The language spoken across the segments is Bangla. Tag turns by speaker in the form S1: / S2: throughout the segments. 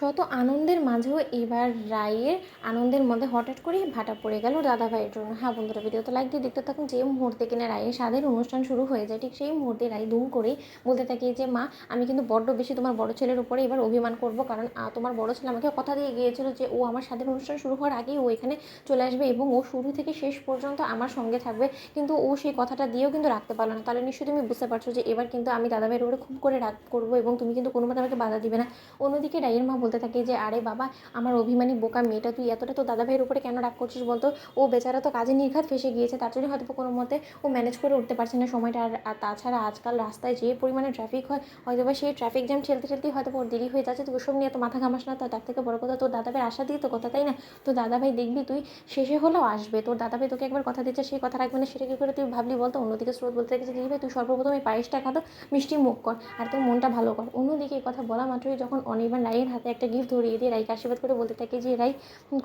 S1: শত আনন্দের মাঝেও এবার রায়ের আনন্দের মধ্যে হঠাৎ করেই ভাটা পড়ে গেল দাদাভাইয়ের জন্য। হ্যাঁ বন্ধুরা, ভিডিওতে লাইক দিয়ে দেখতে থাকুন। যে মুহূর্তে কিনা রায়ের স্বাদের অনুষ্ঠান শুরু হয়ে যায়, ঠিক সেই মুহূর্তে রায় দুম করেই বলতে থাকে যে মা, আমি কিন্তু বড্ড বেশি তোমার বড় ছেলের উপরে এবার অভিমান করব, কারণ তোমার বড় ছেলে আমাকে কথা দিয়ে গিয়েছিল যে ও আমার স্বাদের অনুষ্ঠান শুরু হওয়ার আগেই ও এখানে চলে আসবে এবং ও শুরু থেকে শেষ পর্যন্ত আমার সঙ্গে থাকবে, কিন্তু ও সেই কথাটা দিয়েও কিন্তু রাখতে পারলো না। তাহলে নিশ্চয়ই তুমি বুঝতে পারছো যে এবার কিন্তু আমি দাদাভাইয়ের উপরে খুব করে রাগ করবো এবং তুমি কিন্তু কোনোভাবে আমাকে বাধা দিবে না। অন্যদিকে রায়ের মা বলতে থাকে যে আরে বাবা, আমার অভিমানী বোকা মেয়েটা, তুই এতটা তো দাদাভাইয়ের উপরে কেন রাগ করছিস বলতো? ও বেচারা তো কাজে নির্ঘাত ফেসে গিয়েছে, তার জন্য হয়তো কোনো মতে ও ম্যানেজ করে উঠতে পারছে না সময়টা। আর তাছাড়া আজকাল রাস্তায় যে পরিমাণে ট্রাফিক হয়, হয়তো বা সেই ট্রাফিক জ্যাম ঠেলতে ঠেলতেই হয়তো ওর দেরি হয়ে যাচ্ছে। তো ওসব নিয়ে তো মাথা ঘামাস না। তার থেকে বড় কথা, তোর দাদাভাইয়ের আশা দিয়ে তো কথা, তাই না? তো দাদাভাই দেখবি তুই শেষে হলেও আসবে, তোর দাদাভাই তোকে একবার কথা দিচ্ছে, সেই কথা রাখবে না, সেটা কী করে তুই ভাবলি বলতো? অন্যদিকে স্রোত বলতে থাকে যে দিদি ভাই, তুই সর্বপ্রথম এই পায়েসটা খাতো, মিষ্টি মুখ কর আর তোর মনটা ভালো কর। অন্যদিকে এই কথা বলা মাত্রই যখন অনির্বাণ রায়ের হাতে একটা গিফট ধরিয়ে দিয়ে রায়কে আশীর্বাদ করে বলতে থাকে যে রাই,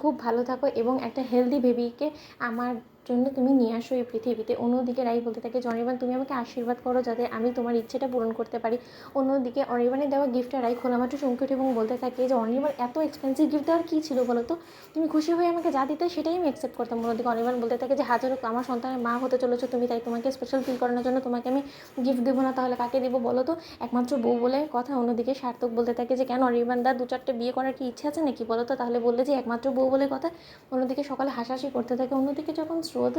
S1: খুব ভালো থাকো এবং একটা হেলদি বেবিকে আমার জন্য তুমি নিয়ে আসো এই পৃথিবীতে। অন্যদিকে রাই বলতে থাকে যে অনির্বাণ, তুমি আমাকে আশীর্বাদ করো যাতে আমি তোমার ইচ্ছেটা পূরণ করতে পারি। অন্যদিকে অনির্বাণের দেওয়া গিফটটা রাই খোলামাত্র চমকে ওঠে এবং বলতে থাকে যে অনির্বাণ, এত এক্সপেন্সিভ গিফট দেওয়ার কী ছিল বলো তো? তুমি খুশি হয়ে আমাকে যা দিতে সেটাই আমি অ্যাকসেপ্ট করতাম। অন্যদিকে অনির্বাণ বলতে থাকে যে হাজারো আমার সন্তানের মা হতে চলেছো তুমি, তাই তোমাকে স্পেশাল ফিল করানোর জন্য তোমাকে আমি গিফট দেবো না, তাহলে কাকে দেবো বলো তো? একমাত্র বউ বলে কথা। অন্যদিকে সার্থক বলতে থাকে যে কেন অনির্বাণ দা, 2-4টে বিয়ে করার কি ইচ্ছে আছে নাকি বলো তো? তাহলে বললে যে একমাত্র বউ বলে কথা। অন্যদিকে সকালে হাসাহাসি করতে থাকে। অন্যদিকে যখন স্রোত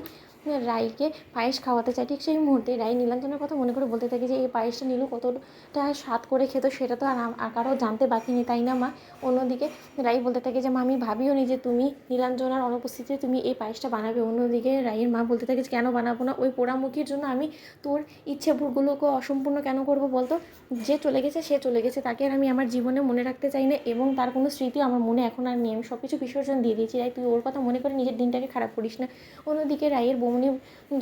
S1: রাইকে পায়েস খাওয়াতে চায়, ঠিক সেই মুহূর্তে রাই নীলাঞ্জনের কথা মনে করে বলতে থাকে যে এই পায়েসটা নীলু কতটা স্বাদ করে খেত সেটা তো আর কারো জানতে বাকি নেই, তাই না মা? অন্যদিকে রাই বলতে থাকে যে মা, আমি ভাবিও নি যে তুমি নীলাঞ্জনার অনুপস্থিতিতে তুমি এই পায়েসটা বানাবে। অন্যদিকে রাইয়ের মা বলতে থাকে যে কেন বানাবো না? ওই পোড়ামুখির জন্য আমি তোর ইচ্ছেগুলোকে অসম্পূর্ণ কেন করবো বলতো? যে চলে গেছে সে চলে গেছে, তাকে আর আমি আমার জীবনে মনে রাখতে চাই না এবং তার কোনো স্মৃতি আমার মনে এখন আর নেই। আমি সব কিছু বিসর্জন দিয়ে দিয়েছি। রাই, তুই ওর কথা মনে করে নিজের দিনটাকে খারাপ করিস না। অন্যদিকে রায়ের বৌমনি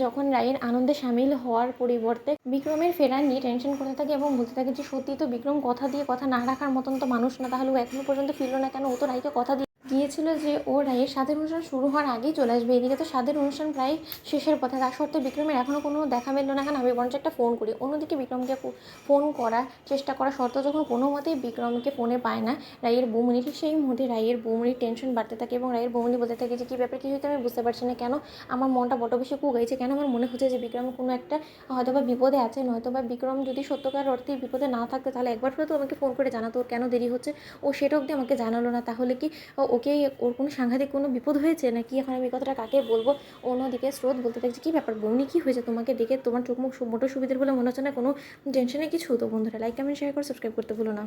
S1: যখন রায়ের আনন্দে সামিল হওয়ার পরিবর্তে বিক্রমের ফেরা নিয়ে টেনশন করতে থাকে এবং বলতে থাকে যে সত্যি তো বিক্রম কথা দিয়ে কথা না রাখার মতন তো মানুষ না, তাহলে ও এখনো পর্যন্ত ফিরলো না কেন? ও তো রায়কে কথা গিয়েছিল যে ও রায়ের স্বাদের অনুষ্ঠান শুরু হওয়ার আগেই চলে আসবে। এদিকে তো স্বাদের অনুষ্ঠান প্রায় শেষের পথে, তার সত্ত্বেও বিক্রমের এখনও কোনো দেখা মিলল না কেন? আমি বরঞ্চ একটা ফোন করি। অন্যদিকে বিক্রমকে ফোন করার চেষ্টা করা সত্ত্বেও যখন কোনো মতেই বিক্রমকে ফোনে পায় না রায়ের বৌমনি, ঠিক সেই মুহূর্তে রায়ের বৌমনির টেনশন বাড়তে থাকে এবং রায়ের বৌমনি বলতে থাকে যে কী ব্যাপার, কী হয়েছে আমি বুঝতে পারছি না, কেন আমার মনটা বড্ড বেশি কুগাইছে, কেন আমার মনে হচ্ছে যে বিক্রম কোনো একটা হয়তোবা বিপদে আছে, নয়তোবা বিক্রম যদি সত্যকার অর্থেই বিপদে না থাকতে তাহলে একবার হয়তো আমাকে ফোন করে জানাতো ওর কেন দেরি হচ্ছে। ও সেটা অবধি আমাকে জানালো না, তাহলে কি ওকে ওর কোনো সাংঘাতিক কোনো বিপদ হয়েছে নাকি? এখন আমি কথাটা কাকে বলবো? অন্যদিকে স্রোত বলতে থাকছে কী ব্যাপার বৌনি, কী হয়েছে? তোমাকে দেখে তোমার চোখ মুখ মোটো সুবিধের বলে মনে হচ্ছে না, কোনো টেনশনে কিছু? তো বন্ধুরা লাইক কমেন্ট শেয়ার করে সাবস্ক্রাইব করতে ভুলো না।